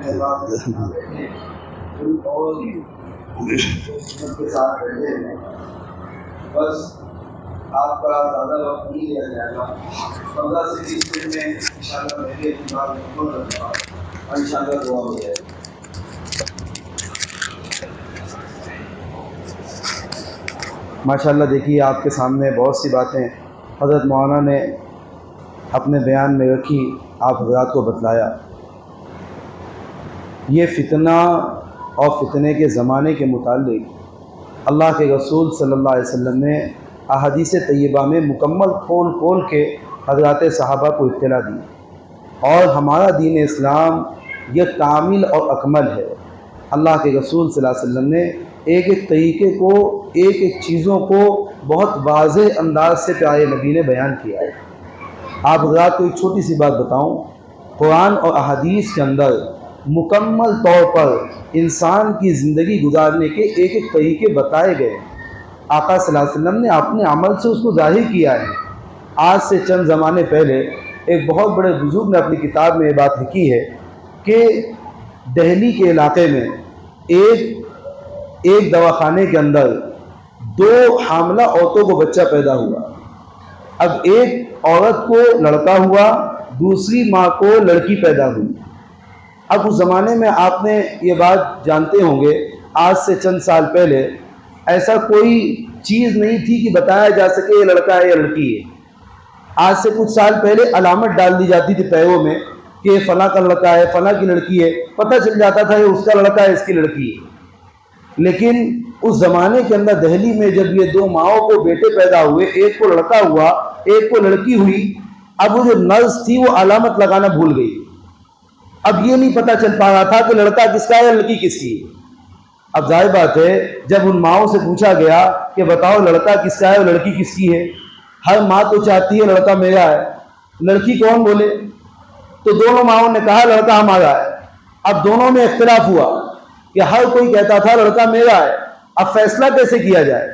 اپنے اللہ کے ساتھ بیٹھے ہیں. بس آپ کا زیادہ وقت نہیں لیا جائے گا. 15 سے 20 منٹ میں انشاءاللہ میرے اعتبار مکمل رکھا اور انشاءاللہ دعا ہو جائے گا. ماشاءاللہ دیکھیے آپ کے سامنے بہت سی باتیں حضرت مولانا نے اپنے بیان میں رکھی، آپ حضرات کو بتلایا. یہ فتنہ اور فتنے کے زمانے کے متعلق اللہ کے رسول صلی اللہ علیہ وسلم نے احادیث طیبہ میں مکمل کھول کے حضرات صحابہ کو اطلاع دی. اور ہمارا دین اسلام یہ کامل اور اکمل ہے. اللہ کے رسول صلی اللہ علیہ وسلم نے ایک ایک طریقے کو، ایک ایک چیزوں کو بہت واضح انداز سے پیارے نبی نے بیان کیا ہے. آپ حضرات کو ایک چھوٹی سی بات بتاؤں، قرآن اور احادیث کے اندر مکمل طور پر انسان کی زندگی گزارنے کے ایک ایک طریقے بتائے گئے. آقا صلی اللہ علیہ وسلم نے اپنے عمل سے اس کو ظاہر کیا ہے. آج سے چند زمانے پہلے ایک بہت بڑے بزرگ نے اپنی کتاب میں یہ بات لکھی ہے کہ دہلی کے علاقے میں ایک دواخانے کے اندر 2 حاملہ عورتوں کو بچہ پیدا ہوا. اب ایک عورت کو لڑکا ہوا، دوسری ماں کو لڑکی پیدا ہوئی. اب اس زمانے میں آپ نے یہ بات جانتے ہوں گے، آج سے چند سال پہلے ایسا کوئی چیز نہیں تھی کہ بتایا جا سکے یہ لڑکا ہے یا لڑکی ہے. آج سے کچھ سال پہلے علامت ڈال دی جاتی تھی پیروں میں کہ یہ فلاں کا لڑکا ہے، فلاں کی لڑکی ہے، پتہ چل جاتا تھا یہ اس کا لڑکا ہے، اس کی لڑکی ہے. لیکن اس زمانے کے اندر دہلی میں جب یہ 2 ماؤں کو بیٹے پیدا ہوئے، ایک کو لڑکا ہوا ایک کو لڑکی ہوئی، اب وہ جو نرس تھی وہ علامت لگانا بھول گئی. اب یہ نہیں پتہ چل پا رہا تھا کہ لڑکا کس کا ہے یا لڑکی کس کی ہے. اب ظاہر بات ہے جب ان ماؤں سے پوچھا گیا کہ بتاؤ لڑکا کس کا ہے اور لڑکی کس کی ہے، ہر ماں تو چاہتی ہے لڑکا میرا ہے، لڑکی کون بولے. تو دونوں ماؤں نے کہا لڑکا ہمارا ہے. اب دونوں میں اختلاف ہوا کہ ہر کوئی کہتا تھا لڑکا میرا ہے. اب فیصلہ کیسے کیا جائے؟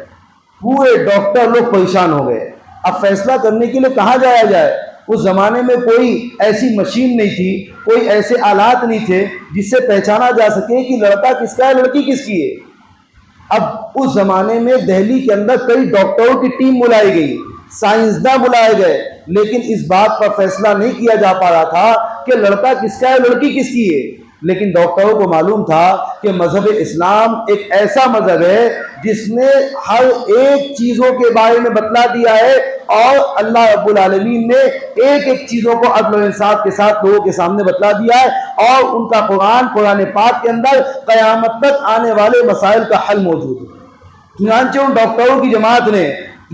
پورے ڈاکٹر لوگ پریشان ہو گئے. اب فیصلہ کرنے کے لیے کہاں جایا جائے؟ اس زمانے میں کوئی ایسی مشین نہیں تھی، کوئی ایسے آلات نہیں تھے جس سے پہچانا جا سکے کہ لڑکا کس کا ہے لڑکی کس کی ہے. اب اس زمانے میں دہلی کے اندر کئی ڈاکٹروں کی ٹیم بلائی گئی، سائنسداں بلائے گئے، لیکن اس بات پر فیصلہ نہیں کیا جا پا رہا تھا کہ لڑکا کس کا ہے لڑکی کس کی ہے. لیکن ڈاکٹروں کو معلوم تھا کہ مذہب اسلام ایک ایسا مذہب ہے جس نے ہر ایک چیزوں کے بارے میں بتلا دیا ہے، اور اللہ رب العالمین نے ایک ایک چیزوں کو عدل و انصاف کے ساتھ لوگوں کے سامنے بتلا دیا ہے، اور ان کا قرآن پاک کے اندر قیامت تک آنے والے مسائل کا حل موجود ہے. چنانچہ ان ڈاکٹروں کی جماعت نے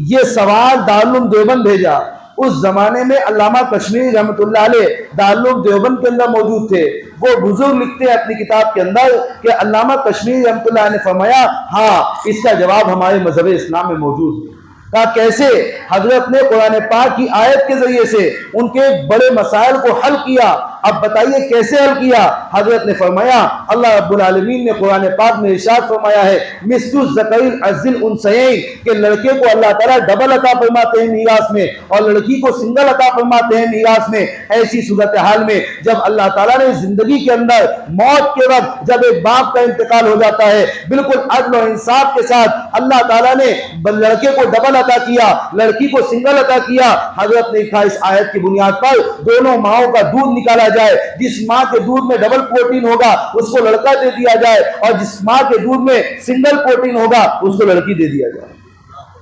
یہ سوال دارالعلوم دیوبند بھیجا. اس زمانے میں علامہ کشمیری رحمۃ اللہ علیہ دارالعلوم دیوبند کے اندر موجود تھے. وہ بزرگ لکھتے ہیں اپنی کتاب کے اندر کہ علامہ کشمیری رحمۃ اللہ علیہ نے فرمایا ہاں اس کا جواب ہمارے مذہب اسلام میں موجود ہے. کہا کیسے؟ حضرت نے قرآن پاک کی آیت کے ذریعے سے ان کے بڑے مسائل کو حل کیا. اب بتائیے کیسے حل کیا؟ حضرت نے فرمایا اللہ رب العالمین نے قرآن پاک میں ارشاد فرمایا ہے مثل الذکر حظ الانثیین، کہ لڑکے کو اللہ تعالیٰ ڈبل عطا فرماتے ہیں میراث میں اور لڑکی کو سنگل عطا فرماتے ہیں میراث میں. ایسی صورتحال میں جب اللہ تعالیٰ نے زندگی کے اندر موت کے وقت جب ایک باپ کا انتقال ہو جاتا ہے، بالکل عدل و انصاف کے ساتھ اللہ تعالیٰ نے لڑکے کو ڈبل عطا کیا، لڑکی کو سنگل عطا کیا. حضرت نے کہا اس آیت کی بنیاد پر دونوں ماؤں کا دودھ نکالا جائے، جس ماں کے دودھ میں ڈبل پروٹین ہوگا اس کو لڑکا دے دیا جائے، اور جس ماں کے دودھ میں سنگل پروٹین ہوگا اس کو لڑکی دے دیا جائے.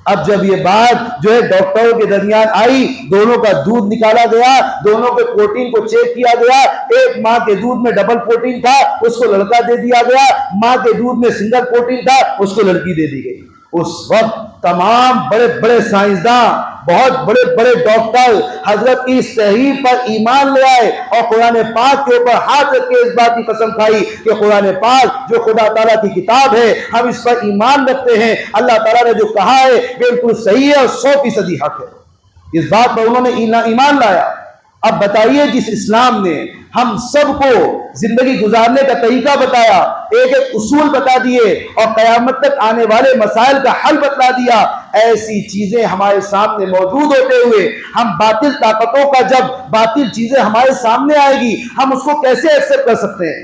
اب جب یہ بات جو ہے ڈاکٹروں کے درمیان آئی، دونوں کا دودھ نکالا گیا، دونوں کے پروٹین کو چیک کیا گیا. ایک ماں کے دودھ میں ڈبل پروٹین تھا اس کو لڑکا دے دیا گیا، ماں کے دودھ میں سنگل پروٹین تھا اس کو لڑکی دے دی گئی. اس وقت تمام بڑے بڑے سائنسداں، بہت بڑے بڑے ڈاکٹر حضرت کی اس تحریر پر ایمان لے آئے اور قرآن پاک کے اوپر ہاتھ رکھ کے اس بات کی قسم کھائی کہ قرآن پاک جو خدا تعالیٰ کی کتاب ہے ہم اس پر ایمان رکھتے ہیں، اللہ تعالیٰ نے جو کہا ہے بالکل صحیح ہے اور 100% حق ہے. اس بات پر انہوں نے ایمان لایا. اب بتائیے جس اسلام نے ہم سب کو زندگی گزارنے کا طریقہ بتایا، ایک ایک اصول بتا دیے اور قیامت تک آنے والے مسائل کا حل بتلا دیا، ایسی چیزیں ہمارے سامنے موجود ہوتے ہوئے ہم باطل طاقتوں کا جب باطل چیزیں ہمارے سامنے آئے گی ہم اس کو کیسے ایکسپٹ کر سکتے ہیں؟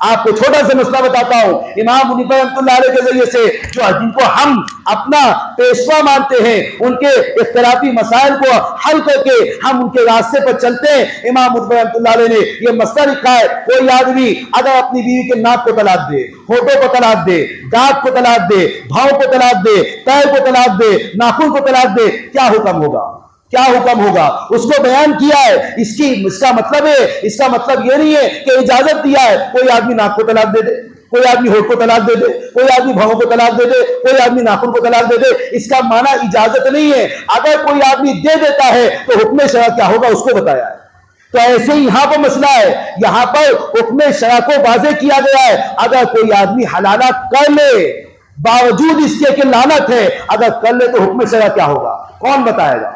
آپ کو چھوٹا سا مسئلہ بتاتا ہوں، امام ابو حنیفہ رحمۃ اللہ علیہ کے ذریعے سے جن کو ہم اپنا پیشوا مانتے ہیں، ان کے اختلافی مسائل کو حل کر کے ہم ان کے راستے پر چلتے ہیں۔ امام ابو حنیفہ رحمۃ اللہ علیہ نے یہ مسئلہ لکھا ہے، کوئی آدمی اگر اپنی بیوی کے ناک کو طلاق دے، ہونٹوں کو طلاق دے، دانت کو طلاق دے، بھاؤں کو طلاق دے، پیر کو طلاق دے، ناخن کو طلاق دے، کیا حکم ہوگا؟ کیا حکم ہوگا؟ اس کو بیان کیا ہے۔ اس کا مطلب ہے، اس کا مطلب یہ نہیں ہے کہ اجازت دیا ہے کوئی آدمی ناک کو طلاق دے دے، کوئی آدمی ہونٹ کو طلاق دے دے، کوئی آدمی بھاؤں کو طلاق دے دے، کوئی آدمی ناخن کو طلاق دے دے۔ اس کا معنی اجازت نہیں ہے۔ اگر کوئی آدمی دے دیتا ہے تو حکم شرع کیا ہوگا اس کو بتایا ہے۔ تو ایسے ہی یہاں پر مسئلہ ہے، یہاں پر حکم شرع کو واضح کیا گیا ہے۔ اگر کوئی آدمی حلالہ کر لے باوجود اس کے کہ لعنت ہے، اگر کر لے تو حکم شرع کیا ہوگا؟ کون بتائے گا؟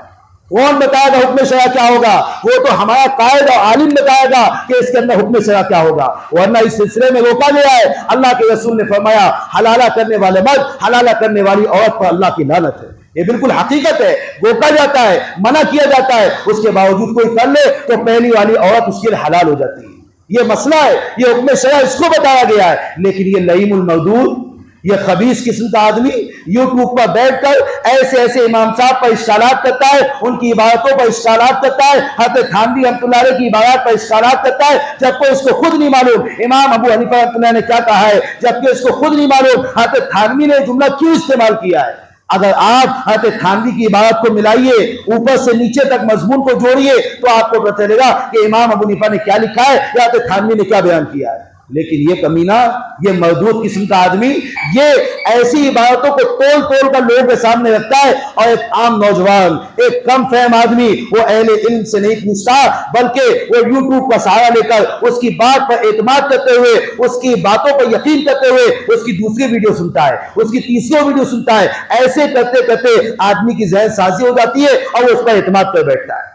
کون بتائے گا حکم شرع کیا ہوگا؟ وہ تو ہمارا قائد اور عالم بتائے گا کہ اس کے اندر حکم شرع کیا ہوگا، ورنہ اس سلسلے میں روکا گیا ہے۔ اللہ کے رسول نے فرمایا حلالہ کرنے والے مرد، حلالہ کرنے والی عورت پر اللہ کی لعنت ہے۔ یہ بالکل حقیقت ہے، روکا جاتا ہے، منع کیا جاتا ہے، اس کے باوجود کوئی کر لے تو پہلی والی عورت اس کے لیے حلال ہو جاتی ہے۔ یہ مسئلہ ہے، یہ حکم شرع اس کو بتایا گیا ہے۔ لیکن یہ لئیم المردود، یہ خبیث قسم کا آدمی یوٹیوب پر بیٹھ کر ایسے امام صاحب پر اشکالات کرتا ہے، ان کی عبادتوں پر اشکالات کرتا ہے، حضرت تھانوی رحمۃ اللہ علیہ کی عبادات پر اشکالات کرتا ہے، جبکہ اس کو خود نہیں معلوم امام ابو حنیفہ رحمۃ اللہ نے کیا کہا ہے، جبکہ اس کو خود نہیں معلوم حضرت تھانوی نے جملہ کیوں استعمال کیا ہے۔ اگر آپ حضرت تھانوی کی عبادت کو ملائیے، اوپر سے نیچے تک مضمون کو جوڑیے، تو آپ کو پتہ چلے گا کہ امام ابو حنیفہ نے کیا لکھا ہے یا حضرت تھانوی نے کیا بیان کیا ہے۔ لیکن یہ کمینہ، یہ مردود قسم کا آدمی، یہ ایسی عبادتوں کو تول کر لوگوں کے سامنے رکھتا ہے، اور ایک عام نوجوان، ایک کم فہم آدمی، وہ اہل علم سے نہیں پوچھتا، بلکہ وہ یوٹیوب کا سہارا لے کر اس کی بات پر اعتماد کرتے ہوئے، اس کی باتوں پر یقین کرتے ہوئے اس کی دوسری ویڈیو سنتا ہے، اس کی تیسری ویڈیو سنتا ہے۔ ایسے کرتے کرتے آدمی کی ذہن سازی ہو جاتی ہے اور وہ اس پر اعتماد کر بیٹھتا ہے۔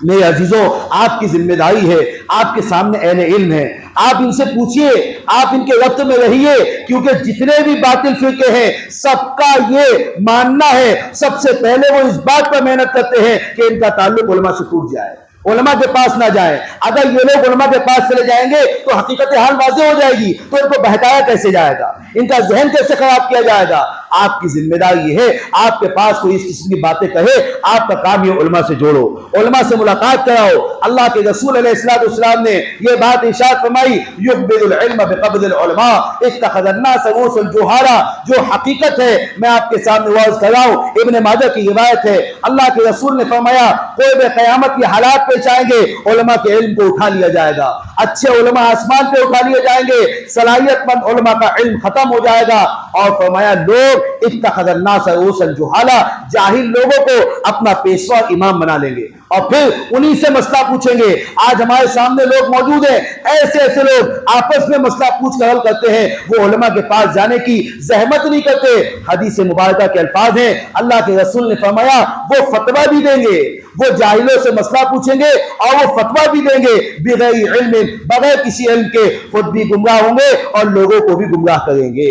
میرے عزیزوں، آپ کی ذمہ داری ہے، آپ کے سامنے اہل علم ہے، آپ ان سے پوچھئے، آپ ان کے ربط میں رہیے، کیونکہ جتنے بھی باطل فرقے ہیں سب کا یہ ماننا ہے، سب سے پہلے وہ اس بات پر محنت کرتے ہیں کہ ان کا تعلق علماء سے ٹوٹ جائے، علماء کے پاس نہ جائیں۔ اگر یہ لوگ علماء کے پاس چلے جائیں گے تو حقیقت حال واضح ہو جائے گی، تو ان کو بہتایا کیسے جائے گا، ان کا ذہن کیسے خراب کیا جائے گا۔ آپ کی ذمہ داری یہ ہے، آپ کے پاس کوئی اس قسم کی باتیں کہے، آپ کا کام یہ علماء سے جوڑو، علماء سے ملاقات کراؤ۔ اللہ کے رسول علیہ السلام نے یہ بات ارشاد فرمائی، یقبض العلم بقبض العلماء اتخذ الناس رؤوسا جہالا۔ جو حقیقت ہے میں آپ کے سامنے واضح کر رہا ہوں، ابن ماجہ کی روایت ہے، اللہ کے رسول نے فرمایا قرب قیامت یہ حالات پیش آئیں گے، علماء کے علم کو اٹھا لیا جائے گا، اچھے علماء آسمان پہ اٹھا لیے جائیں گے، صلاحیت مند علماء کا علم ختم ہو جائے گا، اور فرمایا لوگ اتخذ الناس رؤوسا جہالا، جاہل لوگوں کو اپنا پیشوا امام بنا لیں گے، اور پھر انہی سے مسئلہ پوچھیں گے۔ آج ہمارے سامنے لوگ موجود ہیں، ایسے لوگ آپس میں مسئلہ پوچھ کر حل کرتے ہیں، وہ علماء کے پاس جانے کی زحمت نہیں کرتے۔ حدیث مبارکہ کے الفاظ ہیں، اللہ کے رسول نے فرمایا وہ فتویٰ بھی دیں گے، وہ جاہلوں سے مسئلہ پوچھیں گے اور وہ فتویٰ بھی دیں گے بغیر علم، بغیر کسی علم کے، خود بھی گمراہ ہوں گے اور لوگوں کو بھی گمراہ کریں گے۔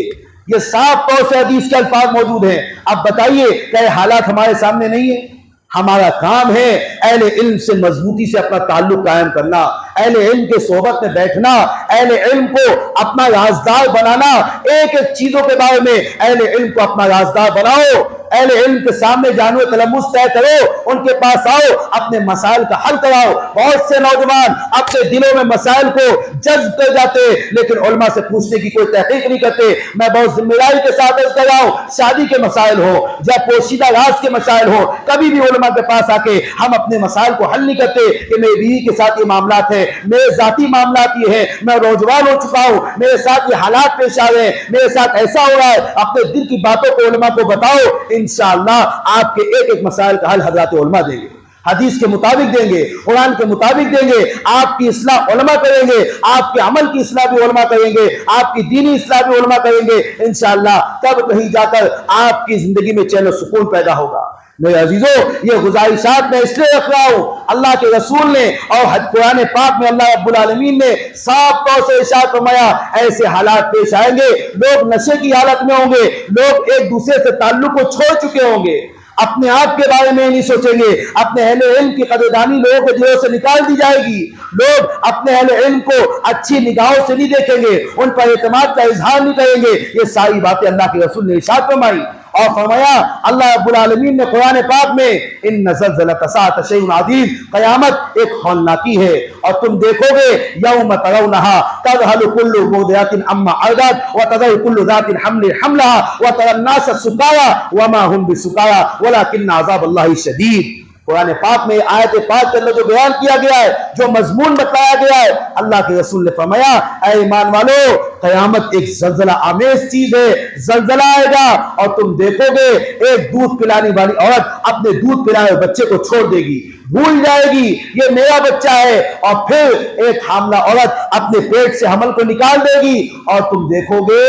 یہ صاف طور سے حدیث کے الفاظ موجود ہیں۔ اب بتائیے کہ یہ حالات ہمارے سامنے نہیں ہیں؟ ہمارا کام ہے اہل علم سے مضبوطی سے اپنا تعلق قائم کرنا، اہل علم کے صحبت میں بیٹھنا، اہل علم کو اپنا رازدار بنانا، ایک ایک چیزوں کے بارے میں اہل علم کو اپنا رازدار بناؤ، اہل علم کے سامنے جانو تلمس طے کرو، ان کے پاس آؤ، اپنے مسائل کا حل کراؤ۔ بہت سے نوجوان اپنے دلوں میں مسائل کو جذب کر جاتے لیکن علماء سے پوچھنے کی کوئی تحقیق نہیں کرتے۔ میں بہت ذمہ داری کے ساتھ عرض کر رہا ہوں، شادی کے مسائل ہو یا پوشیدہ راز کے مسائل ہو، کبھی بھی علماء کے پاس آ کے ہم اپنے مسائل کو حل نہیں کرتے کہ میری بیوی کے ساتھ یہ معاملات ہیں، میرے ذاتی معاملات یہ ہیں، میں نوجوان ہو چکا ہوں، میرے ساتھ یہ حالات پیش آ رہے ہیں، میرے ساتھ ایسا ہو رہا ہے۔ اپنے دل کی باتوں کو علماء کو بتاؤ، انشاءاللہ آپ کے ایک ایک مسائل کا حل حضرات علماء دیں گے، حدیث کے مطابق دیں گے، قرآن کے مطابق دیں گے۔ آپ کی اصلاح علماء کریں گے، آپ کے عمل کی اصلاح بھی علماء کریں گے، آپ کی دینی اصلاح بھی علماء کریں گے انشاءاللہ۔ تب کہیں جا کر آپ کی زندگی میں چین و سکون پیدا ہوگا۔ میرے عزیزوں، یہ گزارشات میں اس لیے رکھ رہا ہوں، اللہ کے رسول نے اور قرآن پاک میں اللہ رب العالمین نے صاف طور سے ارشاد فرمایا ایسے حالات پیش آئیں گے، لوگ نشے کی حالت میں ہوں گے، لوگ ایک دوسرے سے تعلق کو چھوڑ چکے ہوں گے۔ اپنے آپ کے بارے میں نہیں سوچیں گے، اپنے اہل علم کی قدردانی لوگوں کے دلوں سے نکال دی جائے گی، لوگ اپنے اہل علم کو اچھی نگاہوں سے نہیں دیکھیں گے، ان پر اعتماد کا اظہار نہیں کریں گے۔ یہ ساری باتیں اللہ کے رسول نے ارشاد فرمائی، اور فرمایا اللہ رب العالمین نے قرآن پاک میں ان زلزلۃ الساعۃ شیء عظیم، قیامت ایک ہولناکی ہے، اور تم دیکھو گے یوم ترونھا تذہل کل مرضعۃ عما ارضعت وتضع کل ذات حمل حملها وترى الناس سکارى وما هم بسکارى ولكن عذاب اللہ شدید۔ قرآن پاک میں آیت پاک کے اندر جو بیان کیا گیا ہے، جو مضمون بتایا گیا ہے، اللہ کے رسول نے فرمایا اے ایمان والو، قیامت ایک زلزلہ آمیز چیز ہے، زلزلہ آئے گا اور تم دیکھو گے ایک دودھ پلانے والی عورت اپنے دودھ پلائے بچے کو چھوڑ دے گی، بھول جائے گی یہ میرا بچہ ہے، اور پھر ایک حاملہ عورت اپنے پیٹ سے حمل کو نکال دے گی، اور تم دیکھو گے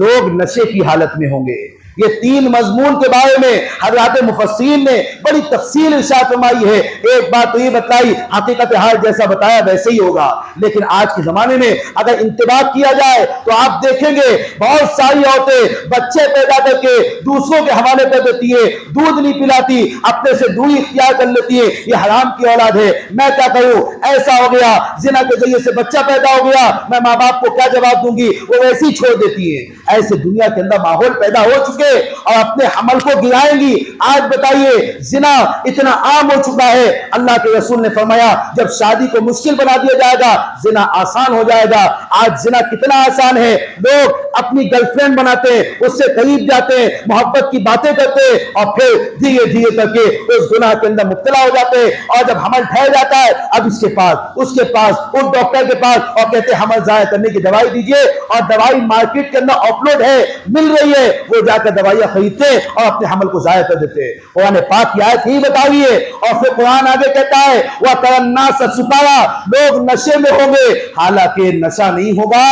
لوگ نشے کی حالت میں ہوں گے۔ یہ تین مضمون کے بارے میں حضرات مفسرین نے بڑی تفصیل ارشاد فرمائی ہے۔ ایک بات تو یہ بتائی، حقیقت حال جیسا بتایا ویسے ہی ہوگا، لیکن آج کے زمانے میں اگر انتباہ کیا جائے تو آپ دیکھیں گے بہت ساری عورتیں بچے پیدا کر کے دوسروں کے حوالے کر دیتی ہے، دودھ نہیں پلاتی، اپنے سے دوری اختیار کر لیتی ہے، یہ حرام کی اولاد ہے، میں کیا کروں، ایسا ہو گیا، زنا کے ذریعے سے بچہ پیدا ہو گیا، میں ماں باپ کو کیا جواب دوں گی، وہ ویسے ہی چھوڑ دیتی ہے۔ ایسے دنیا کے اندر ماحول پیدا ہو چکے اور اپنے حمل کو گرائیں گی۔ آج بتائیے زنا اتنا عام ہو چکا ہے، اللہ کے رسول نے فرمایا جب شادی کو مشکل بنا دیا جائے گا زنا آسان ہو جائے گا۔ آج زنا کتنا آسان ہے، لوگ اپنی گرل فرینڈ بناتے ہیں، اس سے قریب جاتے ہیں، محبت کی باتیں کرتے ہیں، اور پھر دھیرے دھیرے کر کے اس گناہ کے اندر مبتلا ہو جاتے ہیں، اور جب حمل ٹھہر جاتا ہے اب اس کے پاس اس ڈاکٹر کے پاس، اور کہتے ہیں حمل ضائع کرنے کی دوائی دیجیے، اور دوائی مارکیٹ کے اندر اپلوڈ ہے، مل رہی ہے، وہ جا کر دوائیاں خریدتے اور اپنے حمل کو ضائع کر دیتے۔ قرآن پاک کی آیت ہی بتا رہی ہے، اور پھر قرآن آگے کہتا ہے وَتَرَى النَّاسَ سُکَارَى، لوگ نشے میں ہوں گے، حالانکہ نشہ نہیں ہوگا۔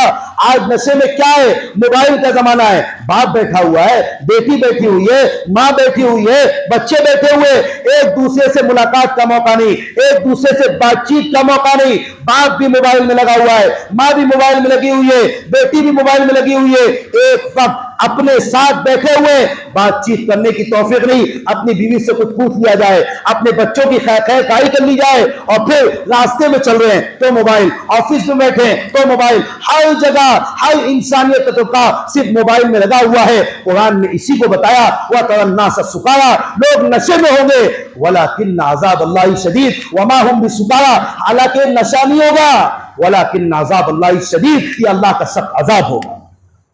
آج نشے میں کیا ہے، موبائل کا زمانہ ہے، باپ بیٹھا ہوا ہے، بیٹی بیٹھی ہوئی ہے، ماں بیٹھی ہوئی ہے، بچے بیٹھے ہوئے، ایک دوسرے سے ملاقات کا موقع نہیں، ایک دوسرے سے بات چیت کا موقع نہیں، باپ بھی موبائل میں لگا ہوا ہے، ماں بھی موبائل میں لگی ہوئی ہے، بیٹی بھی موبائل میں لگی ہوئی ہے، ایک وقت اپنے ساتھ بیٹھے ہوئے بات چیت کرنے کی توفیق نہیں، اپنی بیوی سے کچھ پوچھ لیا جائے، اپنے بچوں کی خیر خائی کر لی جائے، اور پھر راستے میں چل رہے ہیں تو موبائل، آفس میں بیٹھے ہیں تو موبائل، ہر جگہ ہر انسانیت کا طبقہ صرف موبائل میں لگا ہوا ہے۔ قرآن نے اسی کو بتایا وَتَرَى النَّاسَ سُکَارَى، لوگ نشے میں ہوں گے، وَلَكِنَّ عَذَابَ اللَّهِ شَدِيدٌ وَمَا هُمْ بِسُکَارَى، حالانکہ نشہ نہیں ہوگا، وَلَكِنَّ عَذَابَ اللَّهِ شَدِيدٌ، یہ اللہ کا سخت عذاب ہوگا،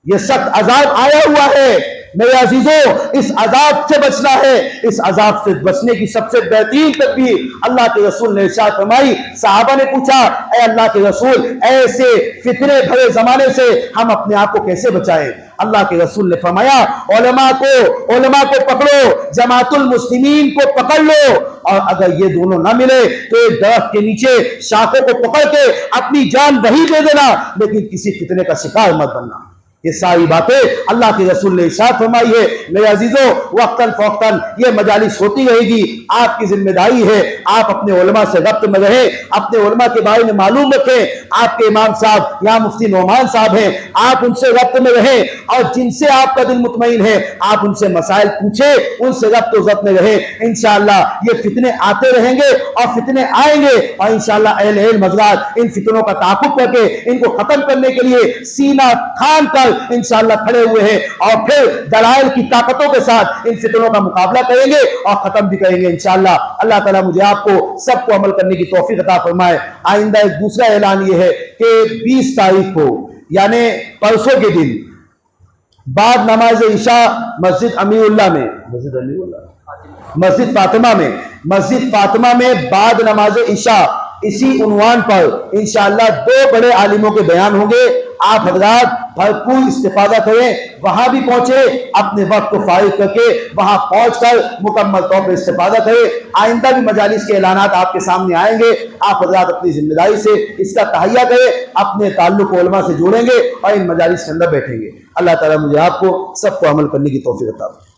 یہ سخت عذاب آیا ہوا ہے۔ میرے عزیزوں، اس عذاب سے بچنا ہے، اس عذاب سے بچنے کی سب سے بہترین تدبیر اللہ کے رسول نے ارشاد فرمائی۔ صحابہ نے پوچھا اے اللہ کے رسول، ایسے فتنے بھرے زمانے سے ہم اپنے آپ کو کیسے بچائیں؟ اللہ کے رسول نے فرمایا علماء کو پکڑو، جماعت المسلمین کو پکڑ لو، اور اگر یہ دونوں نہ ملے تو ایک درخت کے نیچے شاخوں کو پکڑ کے اپنی جان وہی دے دینا، لیکن کسی فتنے کا شکار مت بننا۔ یہ ساری باتیں اللہ کے رسول نے ارشاد فرمائی ہے۔ میرے عزیزوں، وقتاً فوقتاً یہ مجالس ہوتی رہے گی، آپ کی ذمہ داری ہے آپ اپنے علماء سے ربط میں رہیں، اپنے علماء کے بارے میں معلوم رکھیں۔ آپ کے امام صاحب یا مفتی نعمان صاحب ہیں، آپ ان سے ربط میں رہیں، اور جن سے آپ کا دل مطمئن ہے آپ ان سے مسائل پوچھیں، ان سے ربط و ضبط میں رہیں۔ انشاءاللہ یہ فتنے آتے رہیں گے اور فتنے آئیں گے، اور انشاءاللہ اہل علم حضرات ان فتنوں کا تعاقب کر کے ان کو ختم کرنے کے لیے سینہ تھام کر انشاءاللہ کھڑے ہوئے ہیں، اور پھر دلائل کی طاقتوں کے ساتھ ان فتنوں کا مقابلہ کریں گے اور ختم بھی کریں گے انشاءاللہ۔ اللہ تعالیٰ مجھے آپ کو سب کو عمل کرنے کی توفیق عطا فرمائے۔ آئندہ ایک دوسرا اعلان یہ ہے کہ 20 تاریخ کو یعنی پرسوں کے دن بعد نماز عشاء مسجد فاطمہ میں بعد نماز عشاء اسی عنوان پر انشاءاللہ 2 بڑے عالموں کے بیان ہوں گے۔ آپ حضرات بھرپور استفادہ کریں، وہاں بھی پہنچے، اپنے وقت کو فارغ کر کے وہاں پہنچ کر مکمل طور پر استفادہ کریں۔ آئندہ بھی مجالس کے اعلانات آپ کے سامنے آئیں گے، آپ حضرات اپنی ذمہ داری سے اس کا تہیہ کریں، اپنے تعلق علماء سے جوڑیں گے اور ان مجالس کے اندر بیٹھیں گے۔ اللہ تعالیٰ مجھے آپ کو سب کو عمل کرنے کی توفیق عطا فرمائے۔